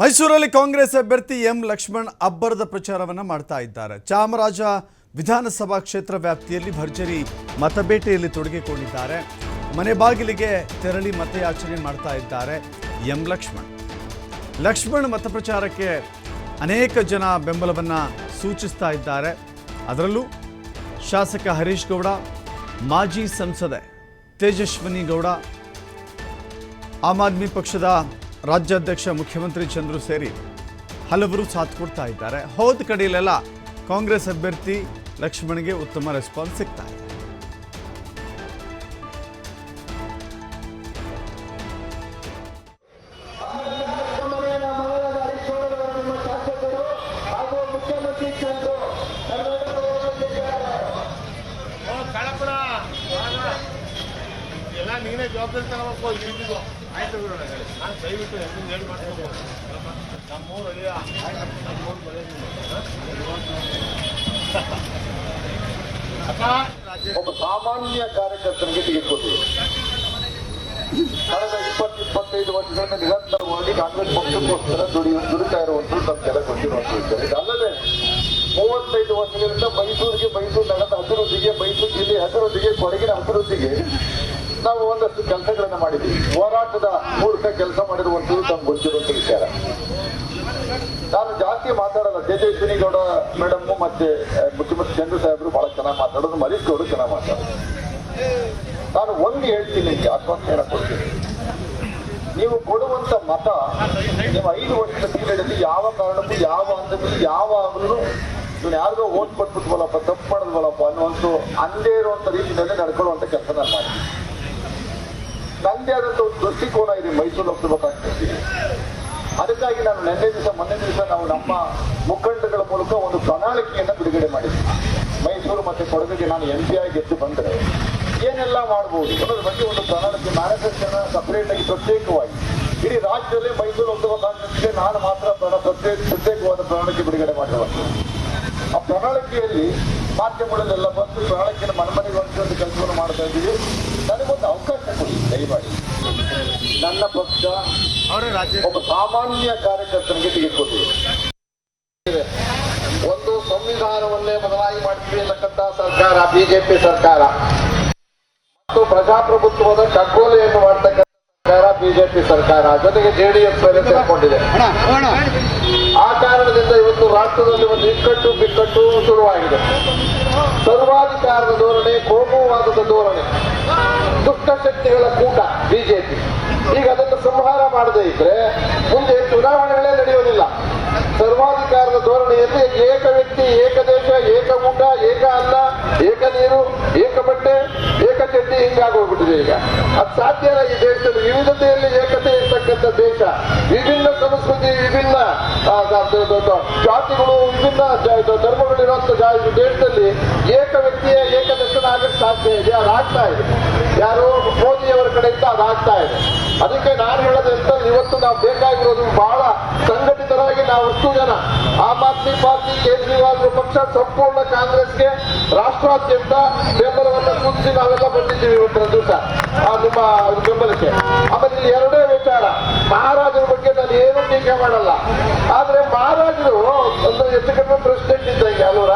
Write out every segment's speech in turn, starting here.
ಮೈಸೂರಲ್ಲಿ ಕಾಂಗ್ರೆಸ್ ಅಭ್ಯರ್ಥಿ ಎಂ ಲಕ್ಷ್ಮಣ್ ಅಬ್ಬರದ ಪ್ರಚಾರವನ್ನು ಮಾಡ್ತಾ ಇದ್ದಾರೆ. ಚಾಮರಾಜ ವಿಧಾನಸಭಾ ಕ್ಷೇತ್ರ ವ್ಯಾಪ್ತಿಯಲ್ಲಿ ಭರ್ಜರಿ ಮತಬೇಟೆಯಲ್ಲಿ ತೊಡಗಿಕೊಂಡಿದ್ದಾರೆ. ಮನೆ ಬಾಗಿಲಿಗೆ ತೆರಳಿ ಮತಯಾಚನೆ ಮಾಡ್ತಾ ಇದ್ದಾರೆ ಎಂ ಲಕ್ಷ್ಮಣ್ ಮತಪ್ರಚಾರಕ್ಕೆ ಅನೇಕ ಜನ ಬೆಂಬಲವನ್ನು ಸೂಚಿಸ್ತಾ ಇದ್ದಾರೆ. ಅದರಲ್ಲೂ ಶಾಸಕ ಹರೀಶ್ ಗೌಡ, ಮಾಜಿ ಸಂಸದೆ ತೇಜಸ್ವಿನಿ ಗೌಡ, ಆಮ್ ಆದ್ಮಿ ಪಕ್ಷದ ರಾಜ್ಯಾಧ್ಯಕ್ಷ ಮುಖ್ಯಮಂತ್ರಿ ಚಂದ್ರು ಸೇರಿ ಹಲವರು ಸಾಥ್ ಕೊಡ್ತಾ ಇದ್ದಾರೆ. ಹೋದ ಕಡೆಯಲ್ಲೆಲ್ಲ ಕಾಂಗ್ರೆಸ್ ಅಭ್ಯರ್ಥಿ ಲಕ್ಷ್ಮಣ್ಗೆ ಉತ್ತಮ ರೆಸ್ಪಾನ್ಸ್ ಸಿಗ್ತಾ ಇದೆ. ನೀನೇ ಜವಾಬ್ದಾರಿ ತಗೋಬೇಕು. ಆಯ್ತು ನಾನು ದಯವಿಟ್ಟು ಹೇಳಿ ಮಾಡ್ತೀನಿ. ನಮ್ಮೂರು ಒಬ್ಬ ಸಾಮಾನ್ಯ ಕಾರ್ಯಕರ್ತನಿಗೆ ತೆಗೆದುಕೊಟ್ಟಿದೆ. ಕಳೆದ 20-25 ವರ್ಷಗಳಿಂದ ನಿರಂತರವಾಗಿ ಕಾಂಗ್ರೆಸ್ ಪಕ್ಷಕ್ಕೋಸ್ಕರ ದುಡಿತಾ ಇರುವಂತದ್ದು ನಮಗೆಲ್ಲ ಗೊತ್ತಿರುವಂತದ್ದು. ಇದಲ್ಲದೆ 35 ವರ್ಷಗಳಿಂದ ಮೈಸೂರು ನಗರದ ಅಭಿವೃದ್ಧಿಗೆ, ಮೈಸೂರು ಜಿಲ್ಲೆಯ ಅಭಿವೃದ್ಧಿಗೆ, ಕೊಡಗಿನ ಅಭಿವೃದ್ಧಿಗೆ ನಾವು ಒಂದಷ್ಟು ಕೆಲಸಗಳನ್ನ ಮಾಡಿದ್ವಿ. ಹೋರಾಟದ ಮೂಲಕ ಕೆಲಸ ಮಾಡಿರುವಂತದ್ದು ನಮ್ಗೆ ಗೊತ್ತಿರುವಂತ ವಿಚಾರ. ನಾನು ಜಾಸ್ತಿ ಮಾತಾಡಲ್ಲ. ತೇಜಸ್ವಿನಿ ಗೌಡ ಮೇಡಮ್ ಮತ್ತೆ ಮುಖ್ಯಮಂತ್ರಿ ಚಂದ್ರು ಸಾಹೇಬರು ಬಹಳ ಚೆನ್ನಾಗಿ ಮಾತಾಡೋದು, ಹರೀಶ್ ಗೌಡ ಚೆನ್ನಾಗಿ ಮಾತಾಡೋದು. ನಾನು ಒಂದು ಹೇಳ್ತೀನಿ, ನಿಮಗೆ ಆತ್ಮಹತ್ಯೆಯನ್ನು ಕೊಡ್ತೀನಿ. ನೀವು ಕೊಡುವಂತ ಮತ ನೀವು 5 ವರ್ಷದ ಪೀರಿಯಡ್ ಯಾವ ಕಾರಣಕ್ಕೂ, ಯಾವ ಹಂತದಲ್ಲಿ, ಯಾವಾಗಲೂ ನೀವು ಯಾರಿಗೋ ಓಟ್ ಕೊಟ್ಬಿಟ್ವಲ್ಲಪ್ಪ, ತಪ್ಪು ಮಾಡಿದ್ವಲ್ಲಪ್ಪ ಅನ್ನುವಂಥ ಅಂದೇ ಇರುವಂತ ರೀತಿಯಲ್ಲಿ ನಡ್ಕೊಳ್ಳುವಂತ ಕೆಲಸ ನಾನು ಮಾಡ್ತೀನಿ. ನಂದೇ ಆದಂತ ಒಂದು ದೃಷ್ಟಿಕೋನ ಇದೆ ಮೈಸೂರು ಲೋಕಸಭಾ ಕಾನ್ಸ್ಟಿಟ್ಯೂನ್ಸಿಗೆ. ಅದಕ್ಕಾಗಿ ನಾನು ಮೊನ್ನೆ ದಿವಸ ನಾವು ನಮ್ಮ ಮುಖಂಡಗಳ ಮೂಲಕ ಒಂದು ಪ್ರಣಾಳಿಕೆಯನ್ನು ಬಿಡುಗಡೆ ಮಾಡಿದ್ವಿ. ಮೈಸೂರು ಮತ್ತೆ ಕೊಡಗಿಗೆ ನಾನು MP ಆಗಿ ಗೆದ್ದು ಬಂದರೆ ಏನೆಲ್ಲ ಮಾಡಬಹುದು ಅನ್ನೋದ್ರ ಬಗ್ಗೆ ಒಂದು ಪ್ರಣಾಳಿಕೆ, ಮ್ಯಾನಿಫೆಸ್ಟೋನ ಸಪರೇಟ್ ಆಗಿ ಪ್ರತ್ಯೇಕವಾಗಿ ಇಡೀ ರಾಜ್ಯದಲ್ಲಿ ಮೈಸೂರು ಲೋಕಸಭಾ ಕಾನ್ಸ್ಟಿಟ್ಯೂನ್ಸಿಗೆ ನಾನು ಮಾತ್ರ ಪ್ರತ್ಯೇಕವಾದ ಪ್ರಣಾಳಿಕೆ ಬಿಡುಗಡೆ ಮಾಡಿರುವಂಥದ್ದು. ಆ ಪ್ರಣಾಳಿಕೆಯಲ್ಲಿ ಮಾಧ್ಯಮಗಳಲ್ಲೆಲ್ಲ ಬಂದು ಪ್ರಣಾಳಿಕೆಯನ್ನು ಮನಮನೆಗೆ ಒಂದು ಕೆಲಸವನ್ನು ಮಾಡ್ತಾ ಇದ್ದೀವಿ. ನನಗೊಂದು ಅವಕಾಶ ಕೊಡಿ ದಯಮಾಡಿ. ನನ್ನ ಪಕ್ಷ ಒಬ್ಬ ಸಾಮಾನ್ಯ ಕಾರ್ಯಕರ್ತನಿಗೆ ತೆಗೆದುಕೊಟ್ಟಿದೆ. ಒಂದು ಸಂವಿಧಾನವನ್ನೇ ಬದಲಾಗಿ ಮಾಡ್ತೀವಿ ಅನ್ನತಕ್ಕಂಥ ಸರ್ಕಾರ ಬಿಜೆಪಿ ಸರ್ಕಾರ, ಮತ್ತು ಪ್ರಜಾಪ್ರಭುತ್ವದ ಕಗ್ಗೋಲೆಯನ್ನು ಮಾಡ್ತಕ್ಕಂಥ ಸರ್ಕಾರ ಬಿಜೆಪಿ ಸರ್ಕಾರ, ಜೊತೆಗೆ JDS ಸೇರ್ಕೊಂಡಿದೆ. ಆ ಕಾರಣದಿಂದ ಇವತ್ತು ರಾಷ್ಟ್ರದಲ್ಲಿ ಒಂದು ಬಿಕ್ಕಟ್ಟು ಶುರುವಾಗಿದೆ. ಸರ್ವಾಧಿಕಾರದ ಧೋರಣೆ, ಕೋಮುವಾದದ ಧೋರಣೆ, ದುಷ್ಟಶಕ್ತಿಗಳ ಕೂಟ ಬಿಜೆಪಿ. ಈಗ ಅದನ್ನು ಸಂಹಾರ ಮಾಡದೇ ಇದ್ರೆ ಮುಂದೆ ಚುನಾವಣೆಗಳೇ ನಡೆಯುವುದಿಲ್ಲ. ಸರ್ವಾಧಿಕಾರದ ಧೋರಣೆಯಲ್ಲಿ ಏಕ ವ್ಯಕ್ತಿ, ಏಕ ದೇಶ, ಏಕ ಊಟ, ಏಕ ಅನ್ನ, ಏಕ ನೀರು, ಏಕ ಬಟ್ಟೆ, ಏಕ ಚಡ್ಡಿ ಹಿಂಗಾಗೋಗ್ಬಿಟ್ಟಿದೆ. ಈಗ ಅದು ಸಾಧ್ಯ ಇಲ್ಲ. ಈ ದೇಶದಲ್ಲಿ ವಿವಿಧತೆಯಲ್ಲಿ ಏಕತೆ ಇರ್ತಕ್ಕಂಥ ದೇಶ, ವಿಭಿನ್ನ ಸಂಸ್ಕೃತಿ, ವಿಭಿನ್ನ ಜಾತಿಗಳು, ವಿಭಿನ್ನ ಧರ್ಮಗಳಿರುವಂತ ದೇಶದಲ್ಲಿ ಏಕ ವ್ಯಕ್ತಿಯ ಏಕದರ್ಶನ ಆಗಕ್ಕೆ ಸಾಧ್ಯ ಇದೆ. ಅದಾಗ್ತಾ ಇದೆ. ಯಾರೋ ಮೋದಿಯವರ ಕಡೆಯಿಂದ ಅದಾಗ್ತಾ ಇದೆ. ಅದಕ್ಕೆ ನಾನು ಹೇಳೋದಂತ, ಇವತ್ತು ನಾವು ಬೇಕಾಗಿರೋದು ಬಹಳ ಸಂಘಟಿತರಾಗಿ ನಾವು ಅಷ್ಟು ಜನ ಆಮ್ ಆದ್ಮಿ ಪಾರ್ಟಿ, ಕೇಜ್ರಿವಾಲ್ ಪಕ್ಷ ಸಂಪೂರ್ಣ ಕಾಂಗ್ರೆಸ್ಗೆ ರಾಷ್ಟ್ರಾದ್ಯಂತ ಬೆಂಬಲವನ್ನು ಸೂಚಿಸಿ ನಾವೆಲ್ಲ ಬಂದಿದ್ದೀವಿ ಇವತ್ತಿನ ದಿವಸ ನಿಮ್ಮ ಬೆಂಬಲಕ್ಕೆ. ಆಮೇಲೆ ಇಲ್ಲಿ ಎರಡೇ ವಿಚಾರ. ಮಹಾರಾಜರ ಬಗ್ಗೆ ನಾನು ಏನು ಟೀಕೆ ಮಾಡಲ್ಲ. ಆದ್ರೆ ಮಹಾರಾಜರು ಅಂದ್ರೆ ಹೆಚ್ಚು ಕಡಿಮೆ ಪ್ರೆಸಿಡೆಂಟ್ ಇದ್ದಂಗೆ ಅಲ್ವರ,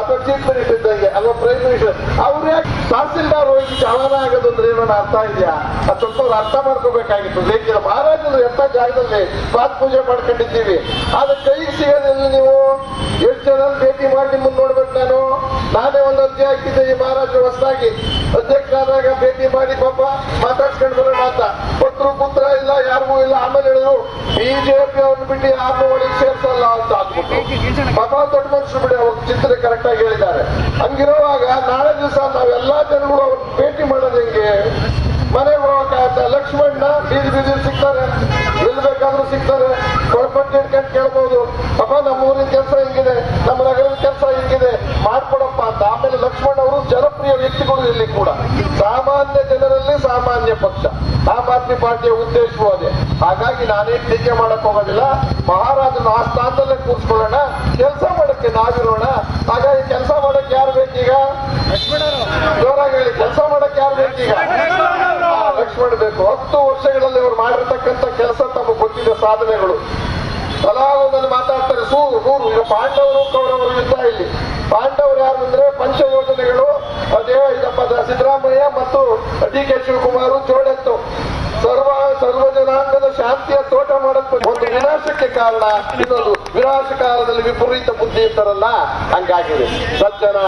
ಅಥವಾ ಚೀಫ್ ಮಿನಿಸ್ಟರ್ ಇದ್ದಂಗೆ ಅಲ್ವಾ, ಪ್ರೈಮ್ ಮಿನಿಸ್ಟರ್. ಅವ್ರು ಯಾಕೆ ತಹಸೀಲ್ದಾರ್ ಹೋಗಿ ಚಾಲನ ಆಗೋದು ಅಂದ್ರೆ ಏನೋ ಅರ್ಥ ಇದೆಯಾ? ಅದು ಸ್ವಲ್ಪ ಅವ್ರು ಅರ್ಥ ಮಾಡ್ಕೋಬೇಕಾಗಿತ್ತು. ಬೇಕಿಲ್ಲ. ಮಹಾರಾಜರು ಎಂತ ಜಾಗದಲ್ಲಿ ಪಾತ್ ಪೂಜೆ ಮಾಡ್ಕೊಂಡಿದ್ದೀವಿ. ಆದ್ರೆ ಕೈಗೆ ಸಿಗೋದಿಲ್ಲ. ನೀವು ಎಷ್ಟು ಜನ ಭೇಟಿ ಮಾಡಿ ನಿಮ್ಮನ್ನು ನೋಡ್ಬೇಕು. ನಾನೇ ಒಂದು ಅರ್ಜಿ ಹಾಕಿದ್ದೆ ಈ ಮಹಾರಾಜರು ಹೊಸದಾಗಿ ಅಧ್ಯಕ್ಷರಾದಾಗ ಭೇಟಿ ಮಾಡಿ ಪಾಪ ಮಾತಾಡ್ಸ್ಕೊಂಡು ಬರೋಣ ಅಂತ. ಪುತ್ರ ಇಲ್ಲ, ಯಾರಿಗೂ ಇಲ್ಲ. ಆಮೇಲೆ ಹೇಳಿದ್ರು ಬಿಜೆಪಿ ಅವ್ರನ್ನ ಬಿಟ್ಟು ಯಾರನ್ನೂ ಒಳಗೆ ಸೇರ್ಸಲ್ಲ ಅಂತ ಆಗ್ಬಿಟ್ಟು. ಪಾಪ ದೊಡ್ಡ ಮನುಷ್ಯರು ಬಿಡಿ, ಅವ್ರ ಚಿಂತನೆ ಕರೆಕ್ಟ್ ಆಗಿ ಹೇಳಿದ್ದಾರೆ. ಹಂಗಿರುವಾಗ ನಾಳೆ ದಿವಸ ನಾವೆಲ್ಲಾ ಜನಗಳು ಅವ್ರನ್ನ ಭೇಟಿ ಮಾಡೋದು ಹೆಂಗೆ? ಮನೆಗೆ ಹೋಗಕ್ಕಾಗತ್ತ? ಲಕ್ಷ್ಮಣ್ಣ ಬೀದಿ ಸಿಗ್ತಾರೆ, ಎಲ್ಲಿ ಬೇಕಾದ್ರೂ ಸಿಗ್ತಾರೆ. ಕೊಳಪಟ್ಟು ಹಿಡ್ಕೊಂಡು ಕೇಳ್ಬೋದು, ಪಾಪ ನಮ್ಮ ಊರಿನ ಕೆಲಸ ಹಿಂಗಿದೆ, ನಮ್ಮ ನಗರದ ಕೆಲಸ ಹಿಂಗಿದೆ, ಮಾಡ್ಕೊಡಪ್ಪ ಅಂತ. ಆಮೇಲೆ ಲಕ್ಷ್ಮಣ್ ಅವರು ಜನಪ್ರಿಯ ವ್ಯಕ್ತಿಗಳು ಇಲ್ಲಿ ಕೂಡ. ಸಾಮಾನ್ಯ ಜನರಲ್ಲಿ ಸಾಮಾನ್ಯ ಪಕ್ಷ, ಆಮ್ ಆದ್ಮಿ ಪಾರ್ಟಿಯ ಉದ್ದೇಶವೂ ಅದೇ. ಹಾಗಾಗಿ ನಾನೇನು ಟೀಕೆ ಮಾಡಕ್ ಹೋಗೋದಿಲ್ಲ. ಮಹಾರಾಜನ ಆ ಸ್ಥಾನದಲ್ಲೇ ಕೂರ್ಸ್ಕೊಳ್ಳೋಣ, ಕೆಲಸ ಮಾಡಕ್ಕೆ ನಾವಿರೋಣ. ಹಾಗಾಗಿ ಕೆಲಸ ಮಾಡಕ್ಕೆ ಯಾರು ಬೇಕೀಗ? ಜೋರಾಗಿ ಹೇಳಿ, ಕೆಲಸ ಮಾಡಕ್ಕೆ ಯಾರು ಬೇಕೀಗ? ಲಕ್ಷ್ಮಣ್ ಬೇಕು. 10 ವರ್ಷಗಳಲ್ಲಿ ಇವರು ಮಾಡಿರ್ತಕ್ಕಂಥ ಕೆಲಸ ತಮಗೆ ಗೊತ್ತಿದೆ, ಸಾಧನೆಗಳು. DK ಶಿವಕುಮಾರ್ ಜೋಡೆತ್ತು ಸರ್ವ ಜನಾಂಗದ ಶಾಂತಿಯ ತೋಟ ಮಾಡಕ್ಕೆ ಒಂದು ವಿನಾಶಕ್ಕೆ ಕಾರಣ, ಇನ್ನೊಂದು ವಿನಾಶ ಕಾಲದಲ್ಲಿ ವಿಪರೀತ ಬುದ್ಧಿ ಇರ್ತಾರಲ್ಲ ಹಂಗಾಗಿದೆ. ಸಜ್ಜನ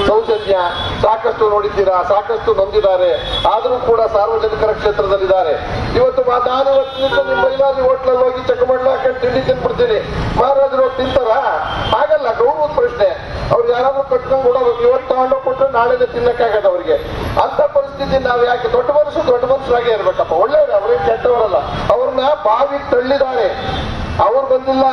ಸೌಜನ್ಯ ಸಾಕಷ್ಟು ನೋಡಿದ್ದೀರಾ, ಸಾಕಷ್ಟು ನೊಂದಿದ್ದಾರೆ, ಆದರೂ ಕೂಡ ಸಾರ್ವಜನಿಕರ ಕ್ಷೇತ್ರದಲ್ಲಿದ್ದಾರೆ. ಇವತ್ತು ನಾನು ಇವತ್ತಿನಿಂದ ನಿಮ್ಮ ಮೈಲಾರಿ ಹೋಟ್ಲಲ್ಲಿ ಹೋಗಿ ಚಕ್ಕಮಡ್ಲು ಹಾಕೊಂಡು ತಿಂಡಿ ತಿಂದ್ಬಿಡ್ತೀನಿ, ಮಹಾರಾಜರು ಹೋಗಿ ತಿಂತಾರ? ಹಾಗಲ್ಲ, ಗೌರವದ ಪ್ರಶ್ನೆ. ಅವ್ರು ಯಾರಾದ್ರೂ ಕಟ್ಕೊಂಡು ಕೊಡೋದು, ಇವತ್ತು ತಗೊಂಡು ಕೊಟ್ಟರೆ ನಾಳೆನೇ ತಿನ್ನಕ್ಕಾಗದ ಅವ್ರಿಗೆ. ಅಂತ ಪರಿಸ್ಥಿತಿ ನಾವು ಯಾಕೆ? ದೊಡ್ಡ ಮನುಷ್ಯರಾಗೇ ಇರ್ಬೇಕಪ್ಪ, ಒಳ್ಳೆಯವರು, ಅವ್ರೇನು ಕೆಟ್ಟವರಲ್ಲ. ಅವ್ರನ್ನ ಬಾವಿಗೆ ತಳ್ಳಿದ್ದಾರೆ, ಅವ್ರು ಬಂದಿಲ್ಲ,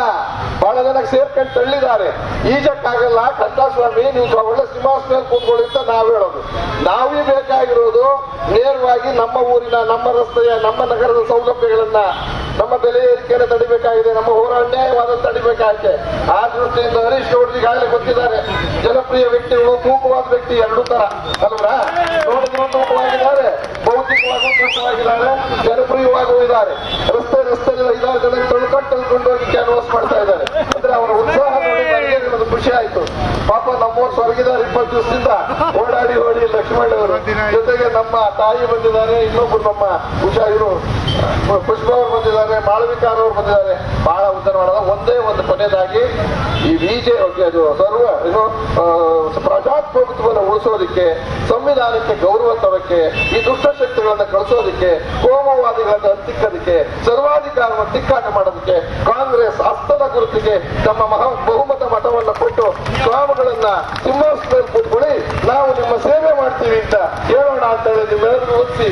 ಬಹಳ ಜನ ಸೇರ್ಕೊಂಡು ತಳ್ಳಿದ್ದಾರೆ. ಈಜಕ್ಕಾಗಲ್ಲ ಕಂಠಸ್ವಾಮಿ, ನೀವು ಒಳ್ಳೆ ಸಿಂಹಾಸನ ಮೇಲೆ ಕೂತ್ಕೊಳ್ಳಿ ಅಂತ ನಾವು ಹೇಳೋದು. ನಾವೇ ಬೇಕಾಗಿರೋದು ನೇರವಾಗಿ ನಮ್ಮ ಊರಿನ, ನಮ್ಮ ರಸ್ತೆಯ, ನಮ್ಮ ನಗರದ ಸೌಲಭ್ಯಗಳನ್ನ, ನಮ್ಮ ಬೆಲೆ ಏರಿಕೆಯನ್ನು ತಡಿಬೇಕಾಗಿದೆ, ನಮ್ಮ ಹೋರಾಟ ಅನ್ಯಾಯವಾದ ತಡಿಬೇಕಾಗಿದೆ. ಆ ದೃಷ್ಟಿಯಿಂದ ಹರೀಶ್ ಗೌಡ್ರಿಗೆ ಈಗಾಗಲೇ ಗೊತ್ತಿದ್ದಾರೆ, ಜನಪ್ರಿಯ ವ್ಯಕ್ತಿಗಳು, ತೂಕವಾದ ವ್ಯಕ್ತಿ ಎರಡೂ ತರ ಅಲ್ವಾ? ನೋಡಿದ್ರು ತೂಕವಾಗಿದ್ದಾರೆ, ಭೌತಿಕವಾಗೂ ತೂಕವಾಗಿದ್ದಾರೆ, ಜನಪ್ರಿಯವಾಗೂ ಇದ್ದಾರೆ. ರಸ್ತೆಯಲ್ಲಿ 5-6 ಜನ ತಳ್ಕೊಂಡು ಹೋಗಿ ಕ್ಯಾನ್ವಾಸ್ ಮಾಡ್ತಾ ಇದ್ದಾರೆ. ಅಂದ್ರೆ ಅವರ ಉತ್ಸಾಹ ನೋಡಿ ನನಗೆ ಒಂದು ಖುಷಿ ಆಯ್ತು. ಪಾಪ ನಮ್ಮವ್ರು ಸ್ವರ್ಗಿದ್ದಾರೆ 20 ದಿವಸದಿಂದ ಓಡಾಡಿ ಲಕ್ಷ್ಮಣ್ ಅವರು ಜೊತೆಗೆ ನಮ್ಮ ತಾಯಿ ಬಂದಿದ್ದಾರೆ, ಇನ್ನೊಬ್ರು ನಮ್ಮ ಇವರು ಪುಷ್ಪ ಅವರು ಬಂದಿದ್ದಾರೆ, ಮಾಳವಿಕಾರ ಅವರು ಬಂದಿದ್ದಾರೆ. ಬಹಳ ಉದ್ಧಾರ ಮಾಡೋದ. ಒಂದೇ ಒಂದು ಕೊನೆಯದಾಗಿ ಈ ಅದು ಸರ್ವ ಪ್ರಜಾಪ್ರಭುತ್ವವನ್ನು ಉಳಿಸೋದಿಕ್ಕೆ, ಸಂವಿಧಾನಕ್ಕೆ ಗೌರವ ತರಕ್ಕೆ, ಈ ದುಷ್ಟಶಕ್ತಿಗಳನ್ನ ಕಳಿಸೋದಿಕ್ಕೆ, ಕೋಮುವಾದಿಗಳನ್ನ ಹತ್ತಿಕ್ಕೋದಕ್ಕೆ, ಸರ್ವಾಧಿಕಾರವನ್ನು ತಿಕ್ಕಾಟ ಮಾಡೋದಕ್ಕೆ ಕಾಂಗ್ರೆಸ್ ಹಸ್ತದ ಗುರುತಿಗೆ ತಮ್ಮ ಬಹುಮತ ಮತವನ್ನ ಕೊಟ್ಟು ಸ್ವಾಮಿಗಳನ್ನ ಸಿಂಹಾಸನದಲ್ಲಿ ಕೂತ್ಕೊಳ್ಳಿ, ನಾವು ನಿಮ್ಮ ಸೇವೆ ಮಾಡ್ತೀವಿ ಅಂತ ಹೇಳೋಣ ಅಂತ ಹೇಳಿ ನಿಮ್ಮೆಲ್ಲರಿಗೂ ಒತ್ತಿ